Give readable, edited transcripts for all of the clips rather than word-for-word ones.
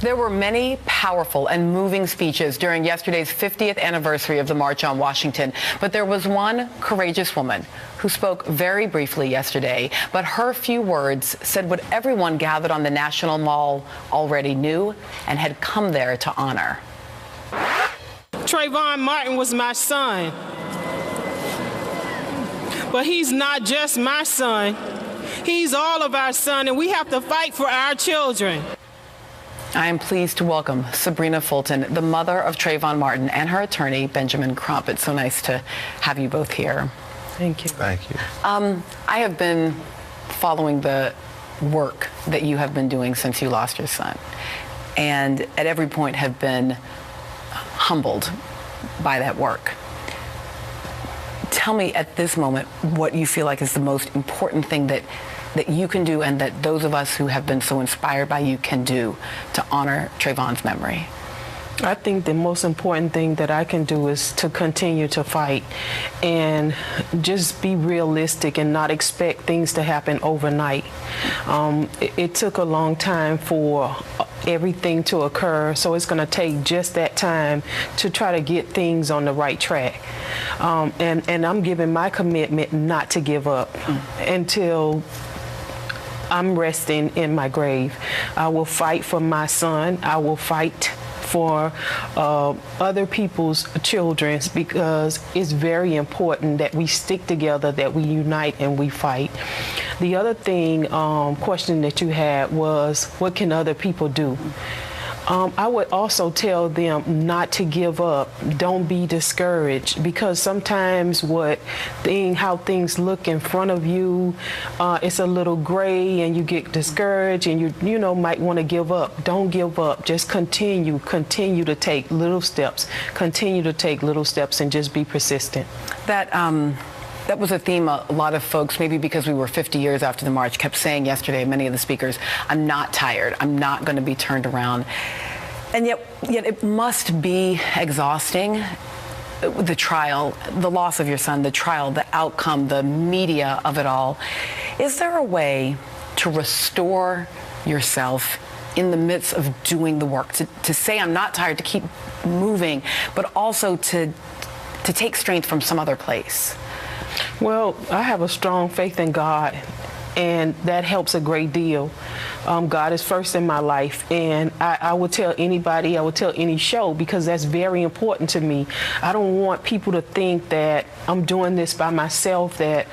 There were many powerful and moving speeches during yesterday's 50th anniversary of the March on Washington, but there was one courageous woman who spoke very briefly yesterday, but her few words said what everyone gathered on the National Mall already knew and had come there to honor. Trayvon Martin was my son, but he's not just my son. He's all of our son, and we have to fight for our children. I am pleased to welcome Sybrina Fulton, the mother of Trayvon Martin, and her attorney, Benjamin Crump. It's so nice to have you both here. Thank you. Thank you. I have been following the work that you have been doing since you lost your son, and at every point have been humbled by that work. Tell me at this moment what you feel like is the most important thing that you can do and that those of us who have been so inspired by you can do to honor Trayvon's memory. I think the most important thing that I can do is to continue to fight and just be realistic and not expect things to happen overnight. It took a long time for everything to occur, so it's going to take just that time to try to get things on the right track. And I'm giving my commitment not to give up until I'm resting in my grave. I will fight for my son. I will fight for other people's children, because it's very important that we stick together, that we unite and we fight. The other thing, question that you had was, what can other people do? I would also tell them not to give up. Don't be discouraged, because sometimes how things look in front of you, it's a little gray and you get discouraged and you might want to give up. Don't give up. Just continue to take little steps. Continue to take little steps and just be persistent. That was a theme a lot of folks, maybe because we were 50 years after the march, kept saying yesterday, many of the speakers, I'm not tired. I'm not going to be turned around. And yet it must be exhausting, the trial, the loss of your son, the trial, the outcome, the media of it all. Is there a way to restore yourself in the midst of doing the work, to say I'm not tired, to keep moving, but also to take strength from some other place? Well, I have a strong faith in God, and that helps a great deal. God is first in my life, and I would tell anybody, I would tell any show, because that's very important to me. I don't want people to think that I'm doing this by myself, that,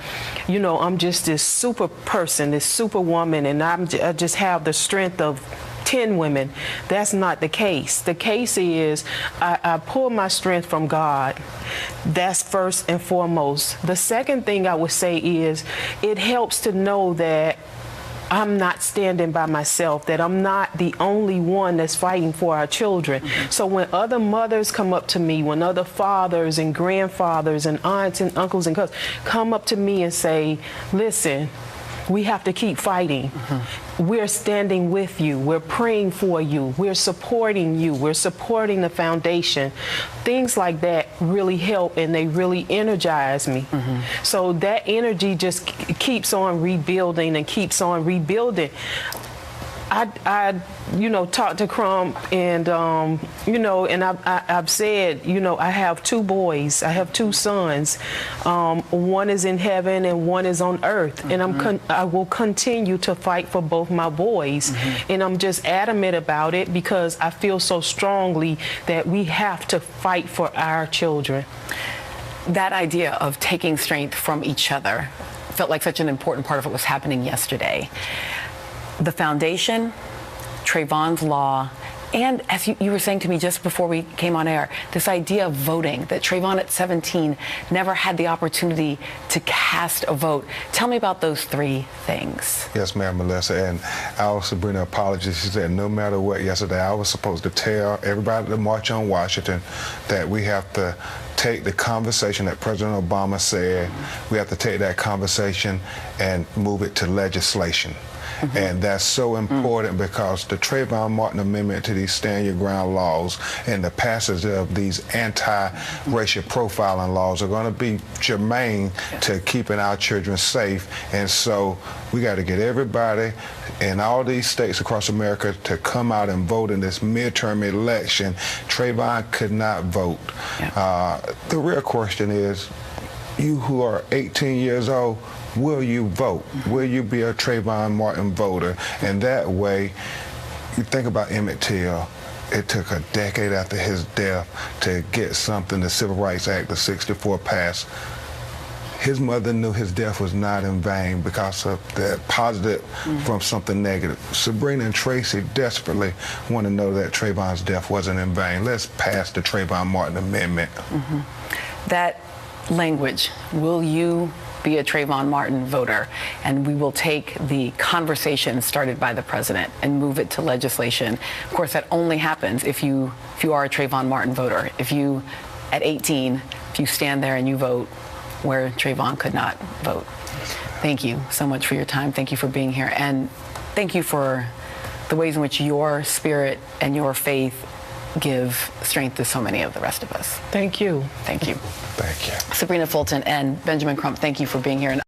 I'm just this super person, this super woman, and I just have the strength of 10 women. That's not the case. The case is I pull my strength from God. That's first and foremost. The second thing I would say is it helps to know that I'm not standing by myself, that I'm not the only one that's fighting for our children. So when other mothers come up to me, when other fathers and grandfathers and aunts and uncles and cousins come up to me and say, listen, we have to keep fighting. We're standing with you. We're praying for you. We're supporting you. We're supporting the foundation. Things like that really help, and they really energize me. So that energy just keeps on rebuilding and keeps on rebuilding. I talked to Crump, and and I've said, I have two boys. I have two sons. One is in heaven and one is on earth, and I will continue to fight for both my boys, and I'm just adamant about it because I feel so strongly that we have to fight for our children. That idea of taking strength from each other felt like such an important part of what was happening yesterday. The foundation, Trayvon's law, and as you were saying to me just before we came on air, this idea of voting, that Trayvon at 17 never had the opportunity to cast a vote. Tell me about those three things. Yes, ma'am, Melissa, and our Sybrina apologized. She said no matter what yesterday, I was supposed to tell everybody at the March on Washington that we have to take the conversation that President Obama said, we have to take that conversation and move it to legislation. And that's so important because the Trayvon Martin Amendment to these Stand Your Ground laws and the passage of these anti-racial profiling laws are going to be germane to keeping our children safe. And so we got to get everybody in all these states across America to come out and vote in this midterm election. Trayvon could not vote. The real question is, you who are 18 years old, will you vote? Will you be a Trayvon Martin voter? And that way, you think about Emmett Till. It took a decade after his death to get something, the Civil Rights Act of '64 passed. His mother knew his death was not in vain because of the positive from something negative. Sybrina and Tracy desperately want to know that Trayvon's death wasn't in vain. Let's pass the Trayvon Martin Amendment. That language, will you be a Trayvon Martin voter? And we will take the conversation started by the president and move it to legislation. Of course, that only happens if you are a Trayvon Martin voter. If you, at 18, if you stand there and you vote where Trayvon could not vote. Thank you so much for your time. Thank you for being here. And thank you for the ways in which your spirit and your faith give strength to so many of the rest of us. Thank you. Thank you. Thank you. Sybrina Fulton and Benjamin Crump, thank you for being here.